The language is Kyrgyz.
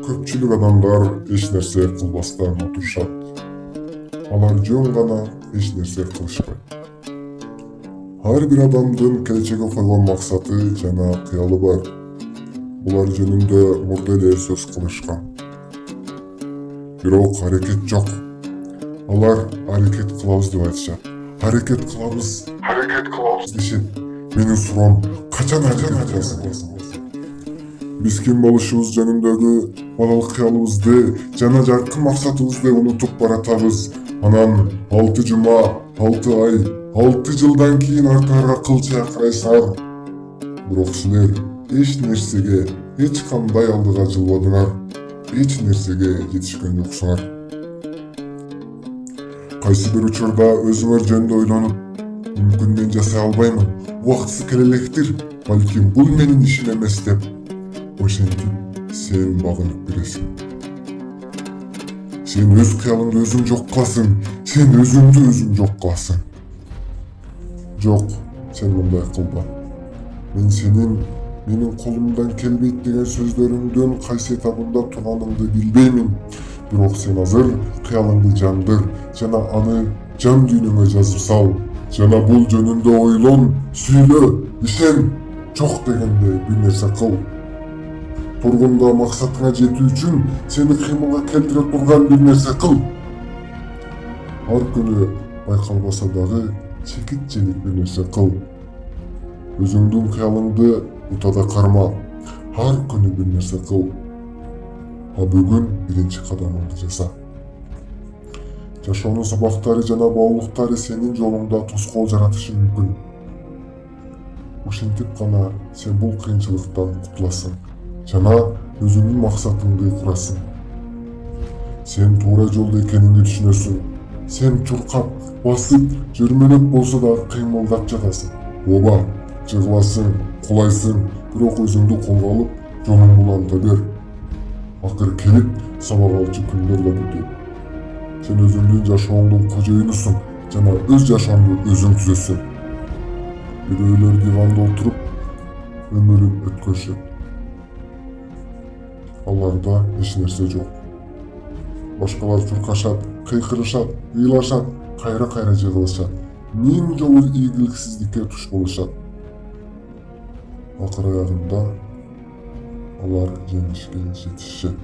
Көпчүлүк адамдар эч нерсе кылбастан отурушат. Алар жөн гана эч нерсе кылышпайт. Ар бир адамдын келечекке койгон максаты жана кыялы бар. Булар жөнүндө мурда эле сөз кылышкан. Бирок аракет жок. Алар аракет кылабыз деп айтышат. Аракет кылабыз дешет. Менин суроом, качан аракет кыласың? Биз ким болушубуз жөнүндөгү балалык кыялыбызды жана жаркын максатыбызды унутуп баратабыз. Анан 6 жума, 6 ай, 6 жылдан кийин артыңарга кылча карайсыңар. Бирок силер эч нерсеге, эч кандай алдыга жылбадыңар. Эч нерсеге жетишкен жоксуңар. Кайсы бир учурда өзүңөр жөнүндө ойлонуп, мүмкүн мен жасай албаймын, убактысы келе электир, балким бул менин ишим эмес деп ошентип сен багынып бересиң. Сен өз кыялыңды өзүң жок кыласың, сен өзүңдү өзүң жок кыласың. Жок, сен мындай кылба. Мен сенин менин колумдан келбейт деген сөздөрүңдүн кайсы этабында турганыңды билбеймин. Бирок сен азыр кыялыңды жандыр жана аны жан дүйнөңө жазып сал. Жана бул жөнүндө ойлон, сүйлө, ишен, жок дегенде бир нерсе кыл. Тургунда максатыңа жетүү үчүн сени кыймылга келтире турган бир нерсе кыл. Ар күнү байкалбаса дагы чекитчелик бир нерсе кыл. Өзүңдүн кыялыңды утада карма. Ар күнү бир нерсе кыл. А бүгүн биринчи кадамыңды жаса. Жашоонун сабактары жана баулуктары сенин жолуңда тоскоол жаратышы мүмкүн. Ошентип гана сен бул кыйынчылыктан кутуласың жана өзүңдүн максатыңды курасың. Сен туура жолдо экениңди түшүнөсүң. Сен чуркап, басып, жөрмөлөп болсо дагы кыймылдап жатасың. Ооба, жыгыласың, кулайсың, бирок өзүңдү колго алып, жолуң буланта бер. Акыр келип, сабак алчу күндөр да бүтөт. Сен өзүңдүн жашооңдун кожоюнусуң жана өз жашооңду өзүң түзөсүң. Бирөөлөр диванда отуруп, өмүрүн өткөрүшөт. Аларда эч нерсе жок. Башкалар чуркашат, кыйкырышат, ыйлашат, кайра жыгылышат. Миң жолу ийгиликсиздикке туш болушат. Акыр аягында алар жеңишке жетишет.